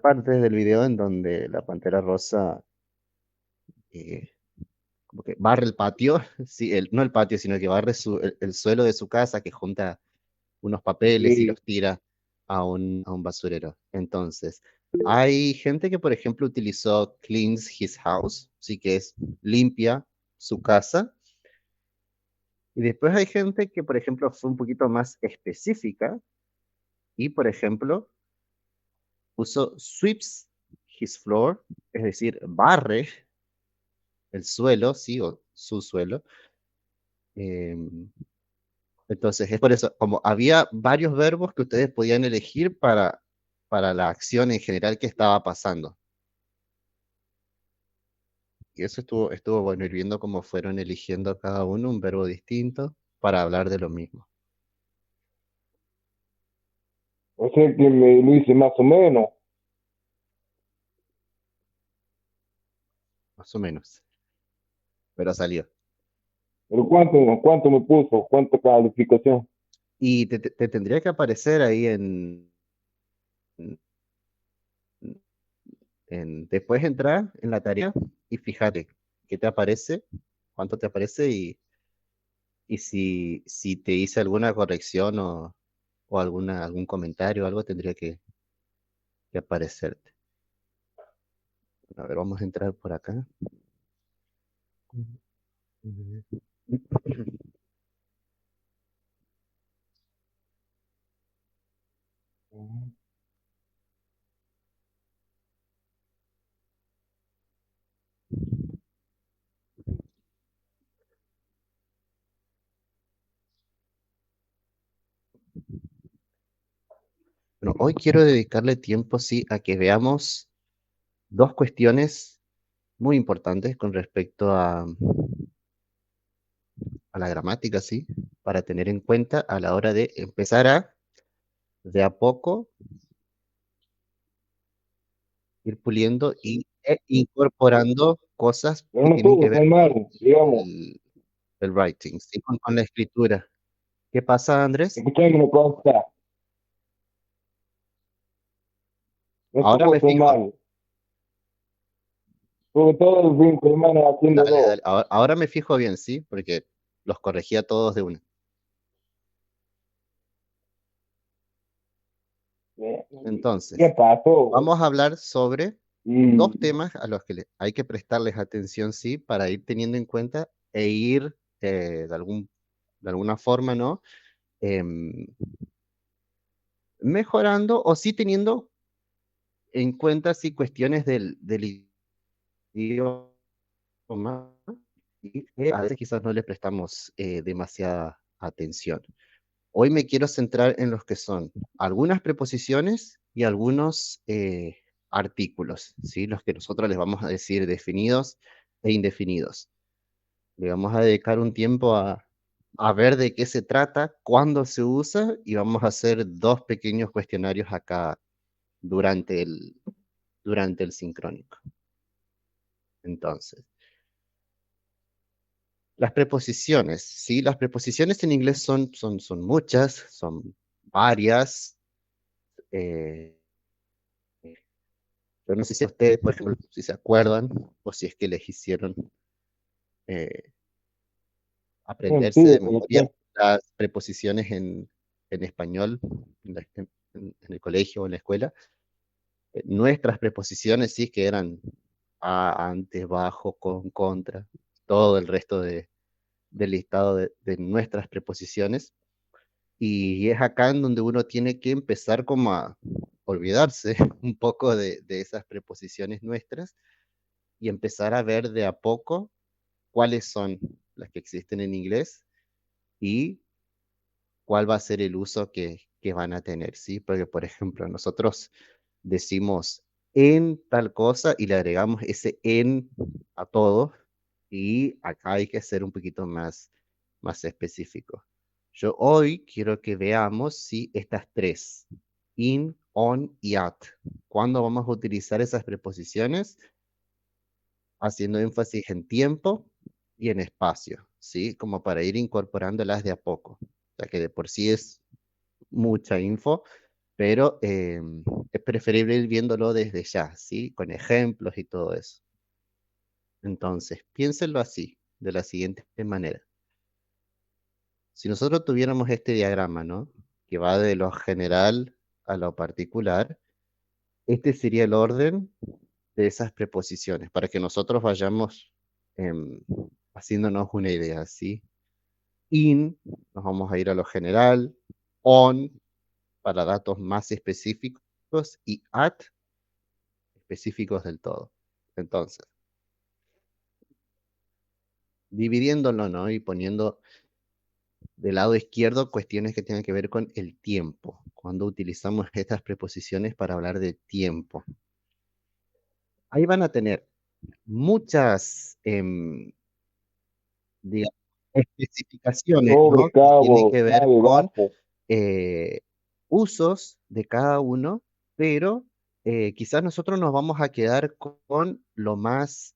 parte del video en donde la Pantera Rosa eh, como que barre el patio, sí, no el patio, sino que barre el suelo de su casa, que junta unos papeles y Sí, los tira a un basurero. Entonces, hay gente que, por ejemplo, utilizó cleans his house, sí que es limpia su casa. Y después hay gente que, por ejemplo, fue un poquito más específica y, por ejemplo, usó sweeps his floor, es decir, barre el suelo, sí, o su suelo. Em, entonces, es por eso, como había varios verbos que ustedes podían elegir para la acción en general que estaba pasando. Y eso estuvo bueno, ir viendo cómo fueron eligiendo cada uno un verbo distinto para hablar de lo mismo, o sea que me lo hice más o menos. más o menos, pero salió. Pero ¿cuánto me puso? ¿Cuánta calificación? Y te tendría que aparecer ahí después entrar en la tarea y fíjate qué te aparece, cuánto te aparece y si te hice alguna corrección o algún comentario o algo tendría que aparecerte. A ver, vamos a entrar por acá. Bueno, hoy quiero dedicarle tiempo, sí, a que veamos dos cuestiones muy importantes con respecto a la gramática, sí, para tener en cuenta a la hora de empezar de a poco, ir puliendo e incorporando cosas Pero que no tienen estuvo que ver tan con mal, digamos. el writing, ¿sí? Con la escritura. ¿Qué pasa, Andrés? Escuchame una cosa, no Ahora estuvo me tan fijo. mal. Estuve todo el fin de semana haciendo Dale, dos. dale. Ahora me fijo bien, ¿sí? Porque los corregía todos de una. ¿Qué qué Entonces, pasó? vamos a hablar sobre dos Y temas a los que hay que prestarles atención, sí, para ir teniendo en cuenta e ir de alguna forma, ¿no? Em, mejorando o sí teniendo en cuenta, sí, cuestiones del idioma y que a veces quizás no le prestamos demasiada atención. Hoy me quiero centrar en los que son algunas preposiciones y algunos artículos, ¿sí? Los que nosotros les vamos a decir definidos e indefinidos. Le vamos a dedicar un tiempo a ver de qué se trata, cuándo se usa y vamos a hacer dos pequeños cuestionarios acá durante durante el sincrónico. Entonces, las preposiciones, ¿sí? Las preposiciones en inglés son muchas, son varias. eh, Yo no sé si ustedes, por ejemplo, si se acuerdan o si es que les hicieron eh, aprenderse mentira, de memoria las preposiciones en español en el colegio o en la escuela. Nuestras preposiciones sí que eran a, antes, bajo, con, contra, todo el resto del listado de nuestras preposiciones. Y es acá en donde uno tiene que empezar como a olvidarse un poco de esas preposiciones nuestras y empezar a ver de a poco cuáles son las que existen en inglés y cuál va a ser el uso que van a tener, ¿sí? Porque, por ejemplo, nosotros decimos en tal cosa y le agregamos ese en a todo y acá hay que ser un poquito más específico. Yo hoy quiero que veamos si estas tres, in, on y at, ¿cuándo vamos a utilizar esas preposiciones? Haciendo énfasis en tiempo y en espacio, ¿sí? Como para ir incorporándolas de a poco. O sea que de por sí es mucha info, pero es preferible ir viéndolo desde ya, ¿sí? Con ejemplos y todo eso. Entonces, piénsenlo así, de la siguiente manera. Si nosotros tuviéramos este diagrama, ¿no? Que va de lo general a lo particular, este sería el orden de esas preposiciones, para que nosotros vayamos em, haciéndonos una idea, ¿sí? In, nos vamos a ir a lo general, on, para datos más específicos, y at, específicos del todo. Entonces, dividiéndolo, ¿no? Y poniendo del lado izquierdo cuestiones que tienen que ver con el tiempo, cuando utilizamos estas preposiciones para hablar de tiempo. Ahí van a tener muchas, digamos, especificaciones, sobre, ¿no? Que tienen cabo, que ver cabe, con bajo. eh, usos de cada uno, pero quizás nosotros nos vamos a quedar con lo más,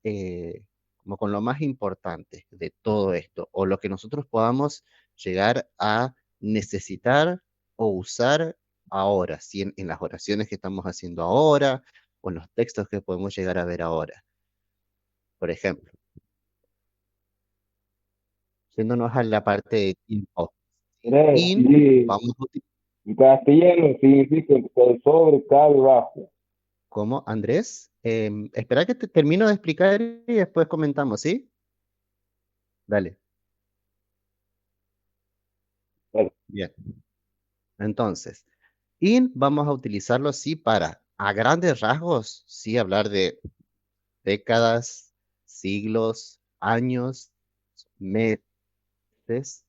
como con lo más importante de todo esto, o lo que nosotros podamos llegar a necesitar o usar ahora, si en las oraciones que estamos haciendo ahora, o en los textos que podemos llegar a ver ahora. Por ejemplo, yéndonos a la parte de tiempo. Tres, In, sí. vamos a utilizar En castellano significa que sobre, cabe, bajo. como Andrés. Espera que te termino de explicar y después comentamos, ¿sí? Dale. Bueno, Bien. Entonces, in vamos a utilizarlo, sí, para, a grandes rasgos, sí, hablar de décadas, siglos, años, meses,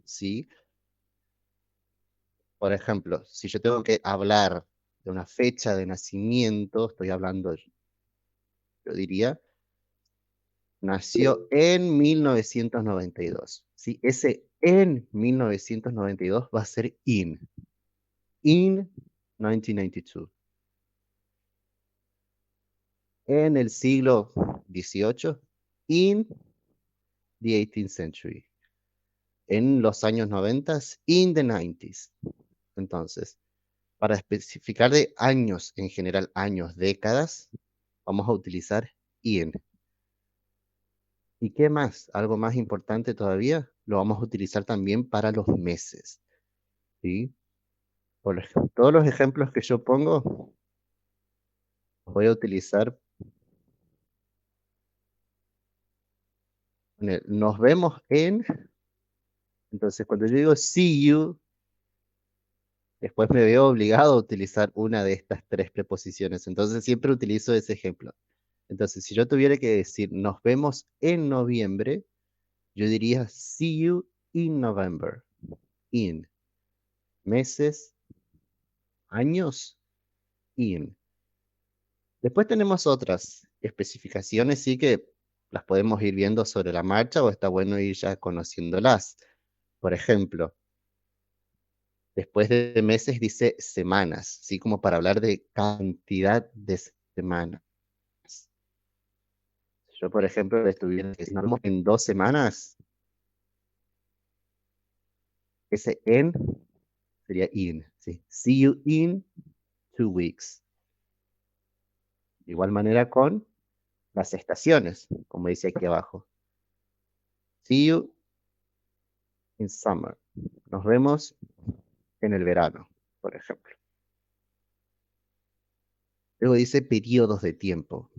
¿sí? Por ejemplo, si yo tengo que hablar de una fecha de nacimiento, estoy hablando, yo diría, nació en 1992. ¿Sí? Ese en 1992 va a ser in 1992. En el siglo XVIII, in the 18th century. En los años 90, in the 90s. Entonces, para especificar de años en general, años, décadas, vamos a utilizar in. ¿Y qué más? Algo más importante todavía, lo vamos a utilizar también para los meses. ¿Sí? Todos los ejemplos que yo pongo, los voy a utilizar. Nos vemos en. Entonces, cuando yo digo see you, después me veo obligado a utilizar una de estas tres preposiciones. Entonces, siempre utilizo ese ejemplo. Entonces, si yo tuviera que decir nos vemos en noviembre, yo diría see you in November. In. Meses, años, in. Después tenemos otras especificaciones, sí que las podemos ir viendo sobre la marcha o está bueno ir ya conociéndolas. Por ejemplo, después de meses dice semanas, ¿sí? Como para hablar de cantidad de semanas. Yo, por ejemplo, le estuviera que si nos vemos en 2 semanas, ese en sería in, ¿sí? See you in 2 weeks. De igual manera con las estaciones, como dice aquí abajo. See you in summer. Nos vemos en el verano, por ejemplo. Luego dice periodos de tiempo,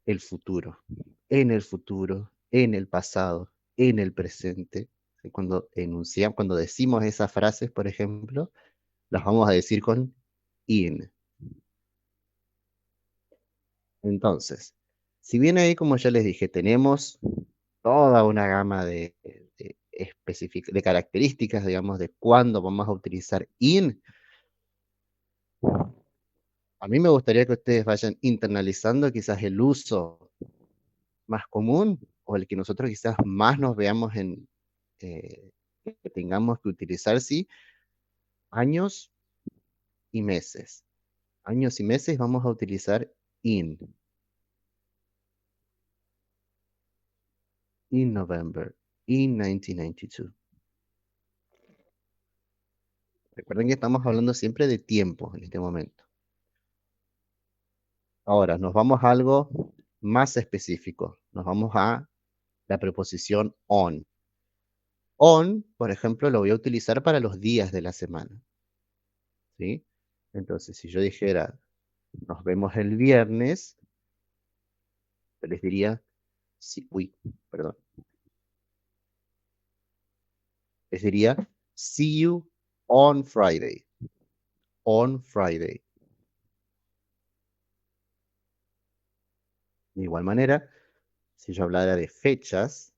el futuro, en el pasado, en el presente. Cuando enunciamos, cuando decimos esas frases, por ejemplo, las vamos a decir con in. Entonces, si bien ahí, como ya les dije, tenemos toda una gama de características, digamos, de cuándo vamos a utilizar in, a mí me gustaría que ustedes vayan internalizando quizás el uso más común o el que nosotros quizás más nos veamos eh, que tengamos que utilizar, sí, años y meses. Años y meses vamos a utilizar in November, in 1992. Recuerden que estamos hablando siempre de tiempo en este momento. Ahora, nos vamos a algo más específico. Nos vamos a la preposición on. On, por ejemplo, lo voy a utilizar para los días de la semana, ¿sí? Entonces, si yo dijera, nos vemos el viernes, yo les diría, sí, uy, perdón, les diría, see you on Friday, on Friday. De igual manera, si yo hablara de fechas,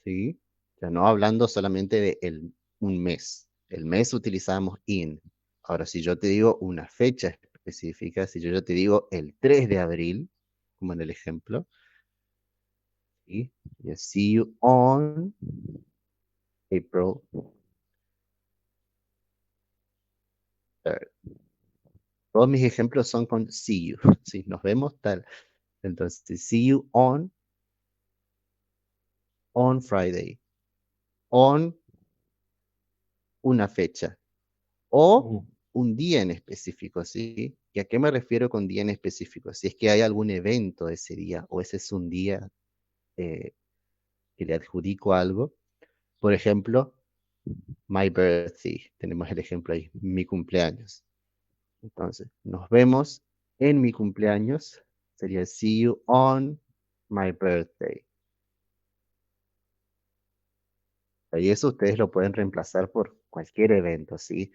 ¿sí? Ya no hablando solamente de un mes. El mes utilizamos in. Ahora, si yo te digo una fecha específica, si yo te digo el 3 de abril, como en el ejemplo, ¿sí? Y see you on April 3rd. Todos mis ejemplos son con see you, ¿sí? Nos vemos tal. Entonces, see you on Friday, on una fecha o Mm. un día en específico, ¿sí? ¿Y a qué me refiero con día en específico? Si es que hay algún evento ese día o ese es un día eh, que le adjudico algo. Por ejemplo, my birthday. Tenemos el ejemplo ahí, mi cumpleaños. Entonces, nos vemos en mi cumpleaños. Sería see you on my birthday. Y eso ustedes lo pueden reemplazar por cualquier evento, ¿sí?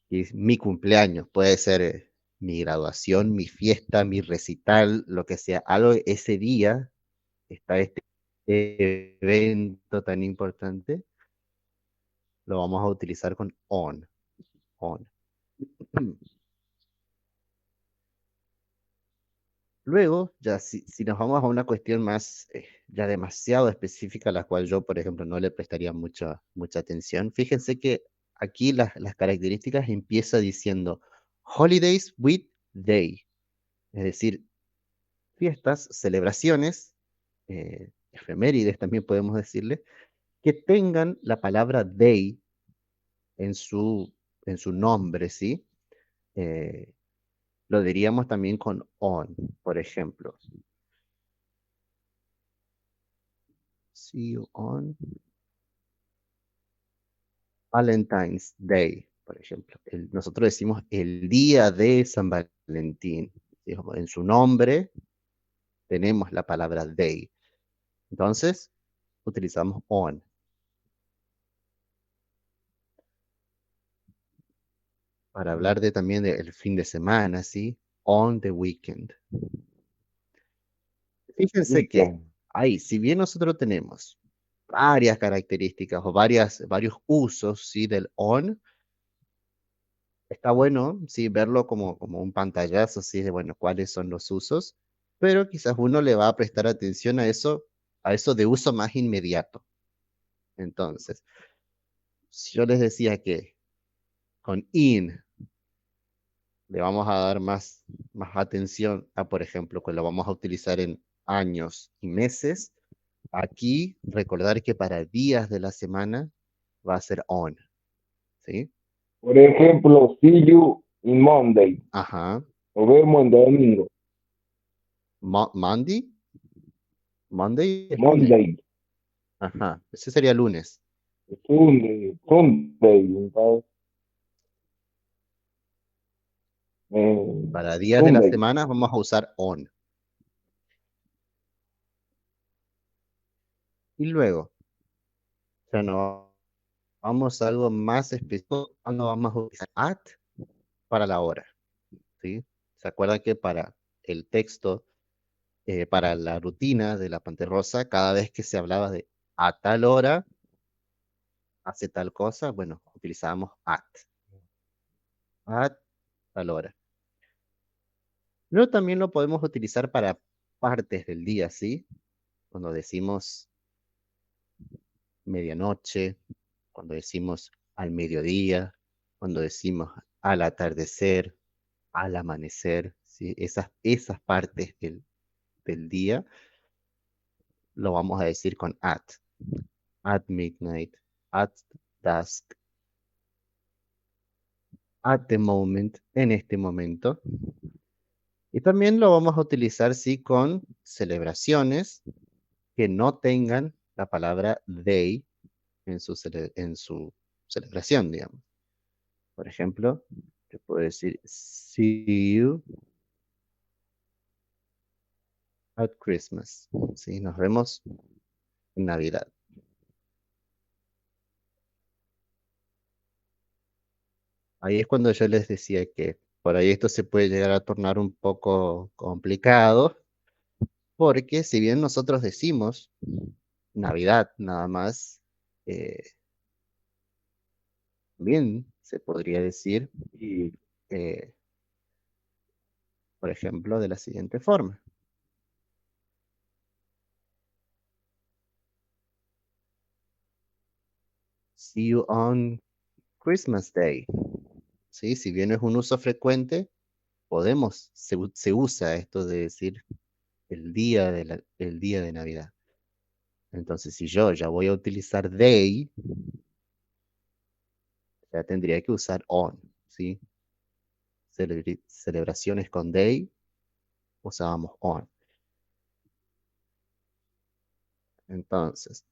Y es mi cumpleaños, puede ser mi graduación, mi fiesta, mi recital, lo que sea. Algo ese día está este evento tan importante, lo vamos a utilizar con on. On. Luego, ya si nos vamos a una cuestión más, ya demasiado específica, a la cual yo, por ejemplo, no le prestaría mucha atención, fíjense que aquí las características empieza diciendo holidays with day, es decir, fiestas, celebraciones, efemérides también podemos decirle, que tengan la palabra day en su nombre, ¿sí? Eh, lo diríamos también con on, por ejemplo. See you on Valentine's Day, por ejemplo. Nosotros decimos el día de San Valentín. ¿Sí? En su nombre tenemos la palabra day. Entonces, utilizamos on. Para hablar también del fin de semana, ¿sí? On the weekend. Fíjense que Weekend. ahí, si bien nosotros tenemos varias características o varios usos, ¿sí? Del on, está bueno, sí, verlo como un pantallazo, sí, de, bueno, cuáles son los usos, pero quizás uno le va a prestar atención a eso de uso más inmediato. Entonces, si yo les decía que con in le vamos a dar más atención a, por ejemplo, que lo vamos a utilizar en años y meses, aquí recordar que para días de la semana va a ser on, ¿sí? Por ejemplo, see you in Monday. Ajá. Nos vemos en domingo. Monday, Monday es lunes. Monday. Ajá, ese sería lunes. Sunday. Sunday. Entonces, Para días de la Sunday. semana vamos a usar on. Y luego, ya no vamos a algo más específico, cuando vamos a utilizar at para la hora, ¿sí? ¿Se acuerdan que para el texto, para la rutina de la Panterrosa, cada vez que se hablaba de a tal hora, hace tal cosa, bueno, utilizábamos at tal hora. Luego también lo podemos utilizar para partes del día, ¿sí? Cuando decimos medianoche, cuando decimos al mediodía, cuando decimos al atardecer, al amanecer, ¿sí? Esas partes del día lo vamos a decir con at midnight, at dusk. at the moment, en este momento. Y también lo vamos a utilizar, sí, con celebraciones que no tengan la palabra they en su celebración, digamos. Por ejemplo, te puedo decir, see you at Christmas. Sí, nos vemos en Navidad. Ahí es cuando yo les decía que por ahí esto se puede llegar a tornar un poco complicado, porque si bien nosotros decimos Navidad nada más, eh, bien se podría decir, Y eh, por ejemplo, de la siguiente forma. See you on Christmas Day. ¿Sí? Si bien no es un uso frecuente, se usa esto de decir el día de Navidad. Entonces, si yo ya voy a utilizar day, ya tendría que usar on, ¿sí? Celebraciones con day, usábamos on. Entonces,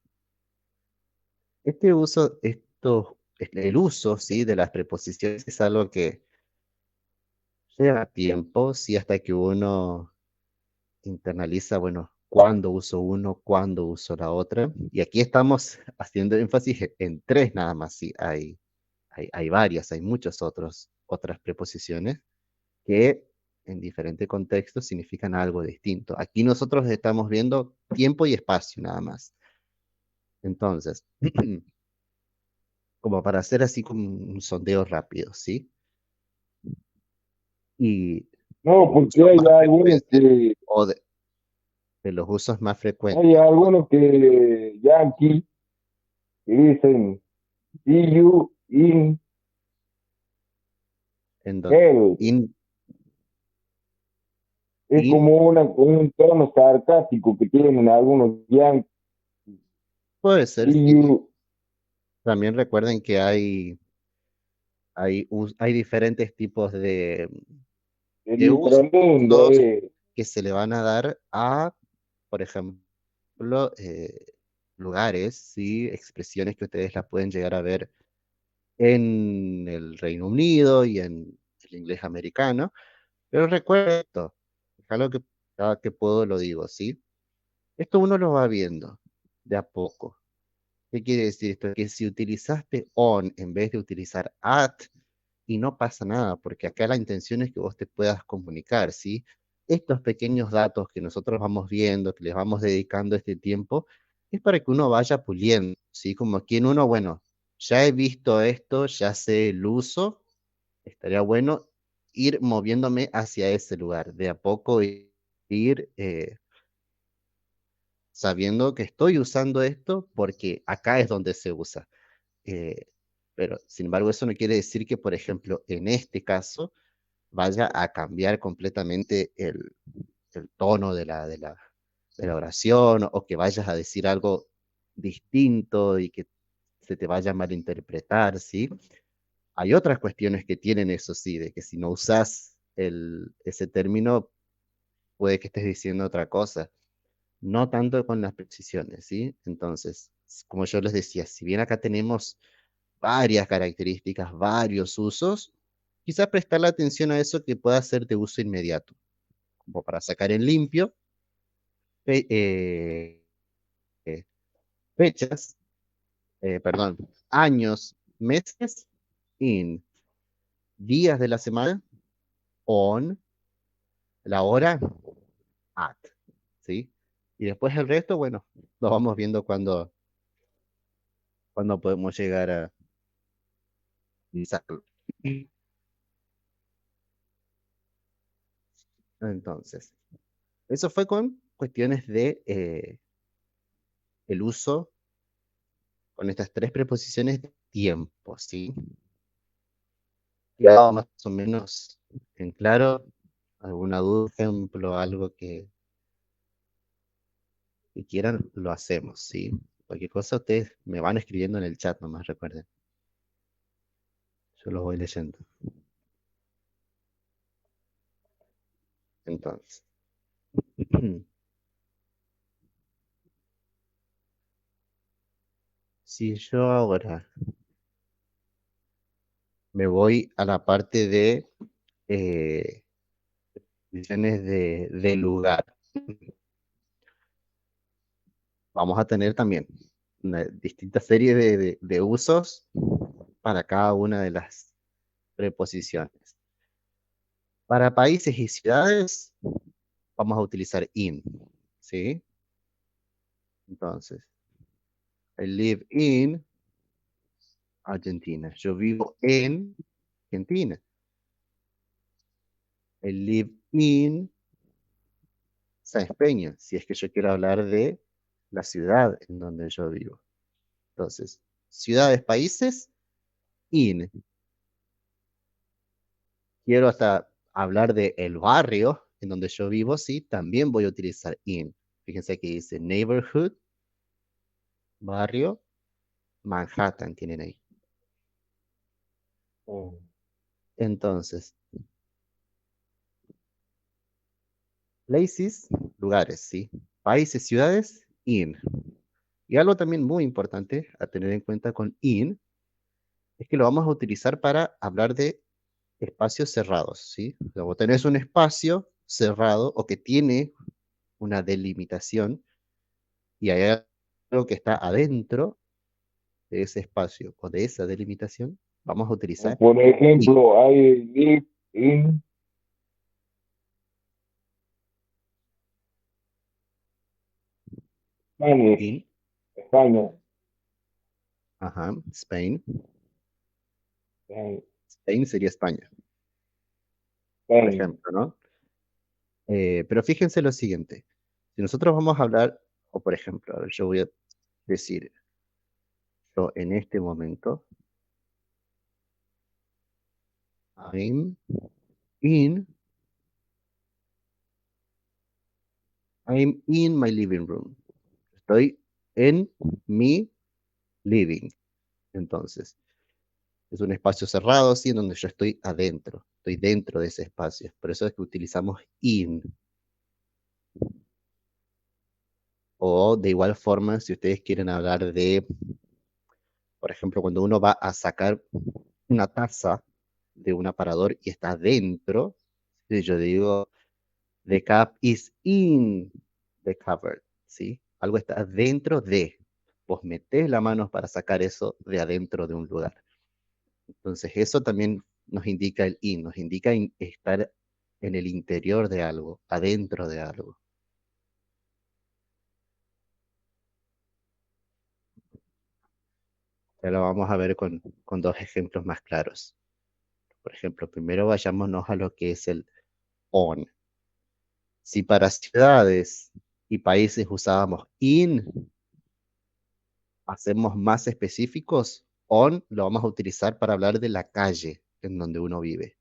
el uso, ¿sí? De las preposiciones es algo que lleva tiempo, ¿sí? Hasta que uno internaliza, bueno, cuándo uso uno, cuándo uso la otra. Y aquí estamos haciendo énfasis en tres nada más, sí, hay varias, hay muchas otras preposiciones que en diferentes contextos significan algo distinto. Aquí nosotros estamos viendo tiempo y espacio nada más. Entonces, como para hacer así como un sondeo rápido, ¿sí? Y no, los porque usos hay más algunos frecuentes que, o de los usos más frecuentes, hay algunos que Yankee que dicen see you in en donde hell. Es in como un tono sarcástico que tienen algunos Yankees. puede ser, See sí. you También recuerden que hay diferentes tipos en de inframundo. usos que se le van a dar a, por ejemplo, lugares, ¿sí? Expresiones que ustedes las pueden llegar a ver en el Reino Unido y en el inglés americano. Pero recuerda esto, algo que cada que puedo lo digo, ¿sí? Esto uno lo va viendo de a poco. ¿Qué quiere decir esto? Que si utilizaste on en vez de utilizar at, y no pasa nada, porque acá la intención es que vos te puedas comunicar, ¿sí? Estos pequeños datos que nosotros vamos viendo, que les vamos dedicando este tiempo, es para que uno vaya puliendo, ¿sí? Como quien uno, bueno, ya he visto esto, ya sé el uso, estaría bueno ir moviéndome hacia ese lugar, de a poco ir sabiendo que estoy usando esto porque acá es donde se usa. Eh, pero, sin embargo, eso no quiere decir que, por ejemplo, en este caso, vaya a cambiar completamente el tono de la oración o que vayas a decir algo distinto y que se te vaya a malinterpretar, ¿sí? Hay otras cuestiones que tienen eso, sí, de que si no usas ese término, puede que estés diciendo otra cosa. No tanto con las precisiones, ¿sí? Entonces, como yo les decía, si bien acá tenemos varias características, varios usos, quizás prestarle atención a eso que pueda ser de uso inmediato, como para sacar en limpio fe- eh, fechas, perdón, años, meses, in, días de la semana, on, la hora, at, ¿sí? Y después el resto, bueno, lo vamos viendo cuando podemos llegar a utilizarlo. Entonces, eso fue con cuestiones de el uso con estas tres preposiciones de tiempo, ¿sí? Quedado más o menos en claro, alguna duda, ejemplo, algo que quieran, lo hacemos, ¿sí? Cualquier cosa ustedes me van escribiendo en el chat nomás, recuerden. Yo los voy leyendo. Entonces, si yo ahora me voy a la parte de visiones de lugar, vamos a tener también una distinta serie de usos para cada una de las preposiciones. Para países y ciudades, vamos a utilizar in, ¿sí? Entonces, I live in Argentina. Yo vivo en Argentina. I live in San Peña, si es que yo quiero hablar de la ciudad en donde yo vivo. Entonces, ciudades, países, in. Quiero hasta hablar de el barrio en donde yo vivo, sí, también voy a utilizar in. Fíjense que dice neighborhood, barrio, Manhattan tienen ahí. Mm. Entonces, places, lugares, sí. Países, ciudades, in. Y algo también muy importante a tener en cuenta con in es que lo vamos a utilizar para hablar de espacios cerrados, ¿sí? O sea, vos tenés un espacio cerrado o que tiene una delimitación y hay algo que está adentro de ese espacio o de esa delimitación, vamos a utilizar Por in. ejemplo, I live in Spanish, In, España. ajá, Spain. Spain, Spain sería España, por Spain. ejemplo, ¿no? Pero fíjense lo siguiente. Si nosotros vamos a hablar, o por ejemplo, a ver, yo voy a decir, yo en este momento, I'm in, I'm in my living room. Estoy en mi living. Entonces, es un espacio cerrado, sí, en donde yo estoy adentro. Estoy dentro de ese espacio. Por eso es que utilizamos in. O de igual forma, si ustedes quieren hablar de, por ejemplo, cuando uno va a sacar una taza de un aparador y está dentro, si yo digo, the cup is in the cupboard, ¿sí? Algo está dentro de. Vos metés la mano para sacar eso de adentro de un lugar. Entonces, eso también nos indica el in, nos indica estar en el interior de algo, adentro de algo. Ya lo vamos a ver con dos ejemplos más claros. Por ejemplo, primero vayámonos a lo que es el on. Si para ciudades y países usábamos in, hacemos más específicos, on lo vamos a utilizar para hablar de la calle en donde uno vive.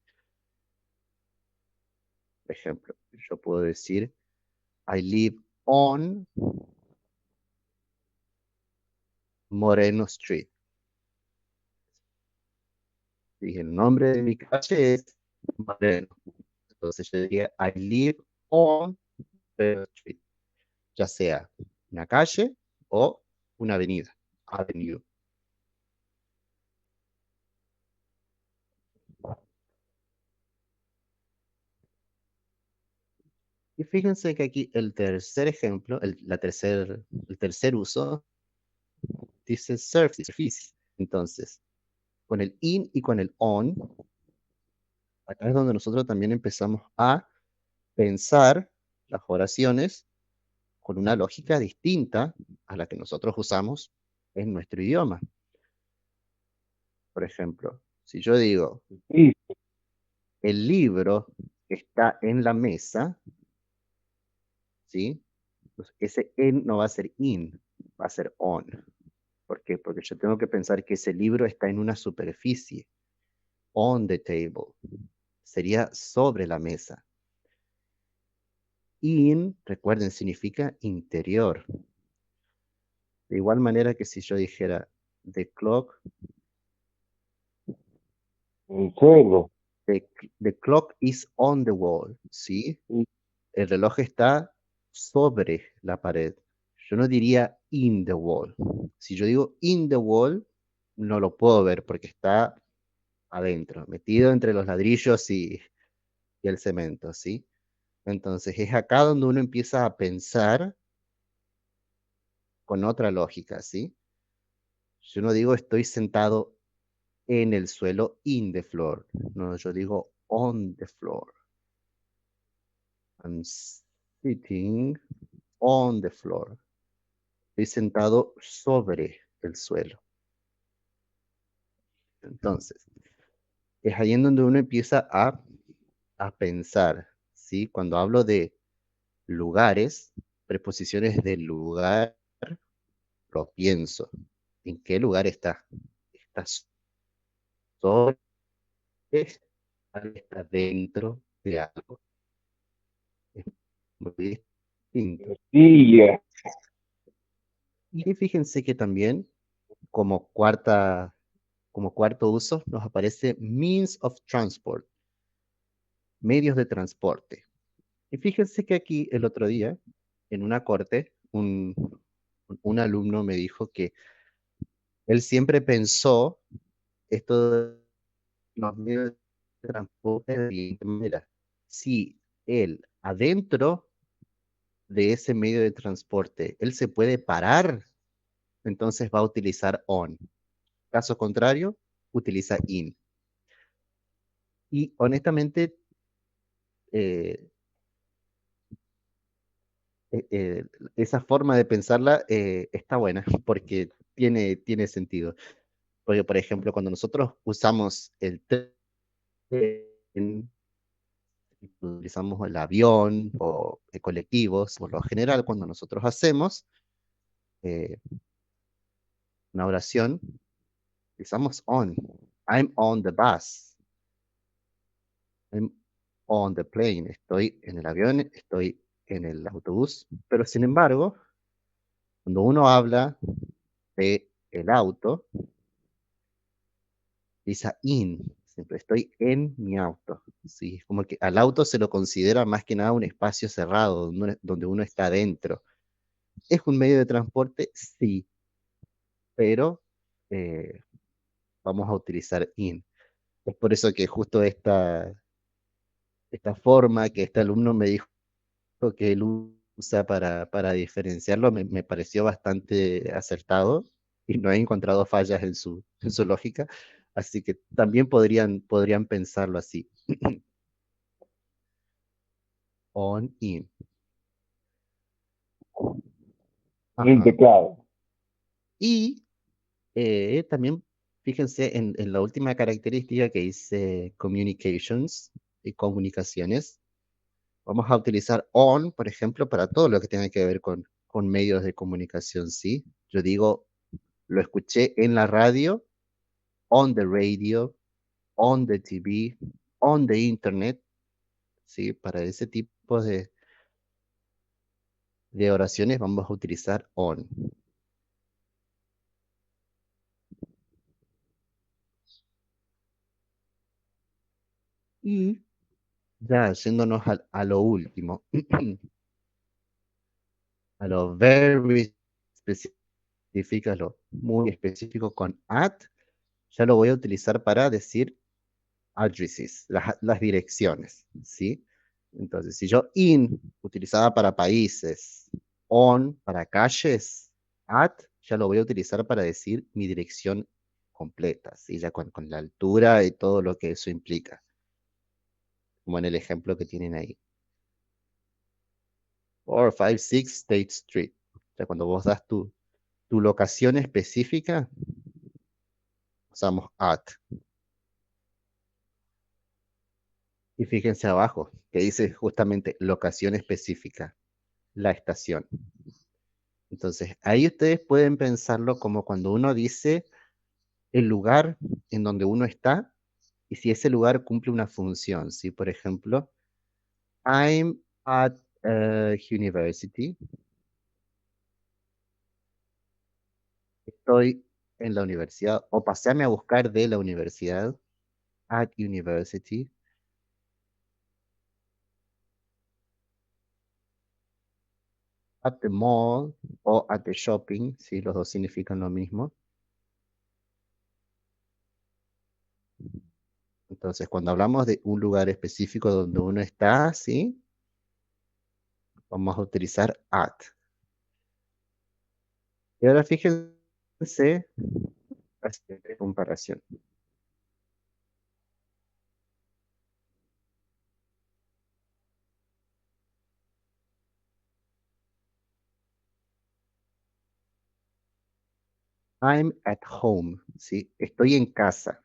Por ejemplo, yo puedo decir, I live on Moreno Street. Y el nombre de mi calle es Moreno. Entonces yo diría, I live on Moreno Street, ya sea una calle o una avenida, avenue. Y fíjense que aquí el tercer ejemplo, el tercer uso, dice surface, superficie. Entonces, con el in y con el on, acá es donde nosotros también empezamos a pensar las oraciones con una lógica distinta a la que nosotros usamos en nuestro idioma. Por ejemplo, si yo digo, Sí, el libro está en la mesa, ¿sí? Entonces, ese en no va a ser in, va a ser on. ¿Por qué? Porque yo tengo que pensar que ese libro está en una superficie, on the table. Sería sobre la mesa. In, recuerden, significa interior. De igual manera que si yo dijera the clock, en serio. the, the clock is on the wall, ¿sí? el reloj está sobre la pared. Yo no diría in the wall. Si yo digo in the wall, no lo puedo ver porque está adentro, metido entre los ladrillos y el cemento, ¿sí? Entonces es acá donde uno empieza a pensar con otra lógica, ¿sí? Yo no digo estoy sentado en el suelo in the floor. No, yo digo on the floor. I'm sitting on the floor. Estoy sentado sobre el suelo. Entonces, es ahí en donde uno empieza a pensar, ¿sí? Cuando hablo de lugares, preposiciones de lugar, lo pienso. ¿En qué lugar está? ¿Está sobre? ¿Está dentro de algo? Es muy distinto. Sí, Y fíjense que también, como cuarto uso, nos aparece means of transport, medios de transporte. Y fíjense que aquí el otro día, en una corte, un alumno me dijo que él siempre pensó esto de los medios de transporte de la siguiente manera. Si él adentro de ese medio de transporte, él se puede parar, entonces va a utilizar on. Caso contrario, utiliza in. Y honestamente, eh, eh, eh, esa forma de pensarla está buena porque tiene sentido. Porque, por ejemplo, cuando nosotros usamos el tren, utilizamos el avión o colectivos, por lo general, cuando nosotros hacemos eh, una oración, utilizamos on. I'm on the bus. I'm on the plane. Estoy en el avión, estoy en el autobús. Pero sin embargo, cuando uno habla de el auto, dice in. Siempre estoy en mi auto. Sí, como que al auto se lo considera más que nada un espacio cerrado donde uno está adentro. ¿Es un medio de transporte? Sí, pero eh, vamos a utilizar in. Es por eso que justo esta forma que este alumno me dijo que él usa para diferenciarlo me pareció bastante acertado y no he encontrado fallas en su lógica, así que también podrían pensarlo así. On, in. el Ajá. teclado. Y también fíjense en la última característica que dice communications y comunicaciones. Vamos a utilizar on, por ejemplo, para todo lo que tenga que ver con medios de comunicación, ¿sí? Yo digo, lo escuché en la radio, on the radio, on the TV, on the internet, ¿sí? Para ese tipo de oraciones vamos a utilizar on. Y ya yéndonos a lo último, a lo very específico, a lo muy específico con at, ya lo voy a utilizar para decir addresses, las direcciones, ¿sí? Entonces, si yo in utilizaba para países, on para calles, at ya lo voy a utilizar para decir mi dirección completa, ¿sí? Ya con la altura y todo lo que eso implica, como en el ejemplo que tienen ahí. 456 State Street. Ya cuando vos das tu locación específica, usamos at. Y fíjense abajo, que dice justamente locación específica, la estación. Entonces, ahí ustedes pueden pensarlo como cuando uno dice el lugar en donde uno está y si ese lugar cumple una función. ¿Sí? Por ejemplo, I'm at a university. Estoy en la universidad. O pasame a buscar de la universidad. At university. at the mall o at the shopping, sí, los dos significan lo mismo. Entonces, cuando hablamos de un lugar específico donde uno está, ¿sí? Vamos a utilizar at. Y ahora fíjense la siguiente comparación. I'm at home, ¿sí? Estoy en casa.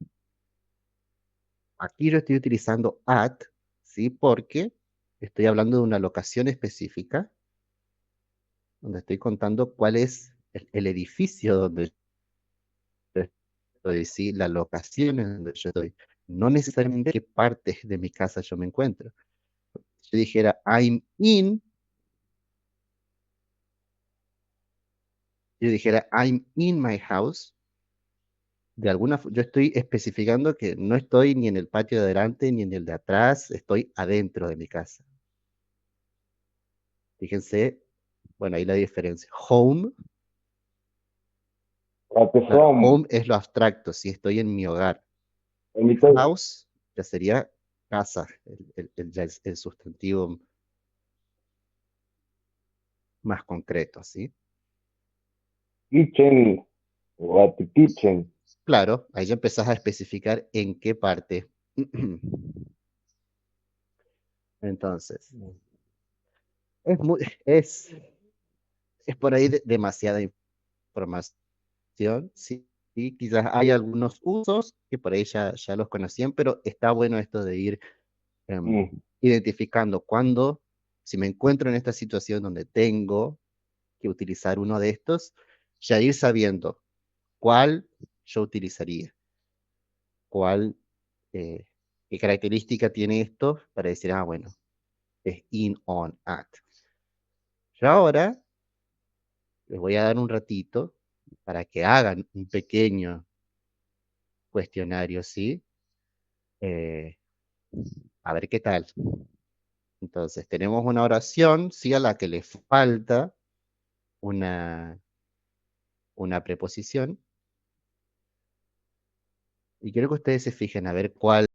Aquí yo estoy utilizando at, ¿sí? Porque estoy hablando de una locación específica, donde estoy contando cuál es el edificio donde yo estoy, ¿sí? La locación en donde yo estoy. No necesariamente qué partes de mi casa yo me encuentro. Si yo dijera I'm in my house, yo estoy especificando que no estoy ni en el patio de adelante ni en el de atrás, estoy adentro de mi casa. Fíjense, bueno, ahí la diferencia. At the Claro, home, home es lo abstracto, si estoy en mi hogar. en mi casa. House ya sería casa, ya el sustantivo más concreto, ¿sí? Kitchen, o at the kitchen. Claro, ahí ya empezás a especificar en qué parte. Entonces, es por ahí demasiada información, ¿sí? Y quizás hay algunos usos que por ahí ya los conocían, pero está bueno esto de ir Mm. identificando cuándo, si me encuentro en esta situación donde tengo que utilizar uno de estos, ya ir sabiendo cuál yo utilizaría, cuál, eh, qué característica tiene esto para decir, bueno, es in, on, at. Yo ahora les voy a dar un ratito para que hagan un pequeño cuestionario, ¿sí? Eh, a ver qué tal. Entonces, tenemos una oración, ¿sí? A la que le falta una, una preposición. Y quiero que ustedes se fijen a ver cuál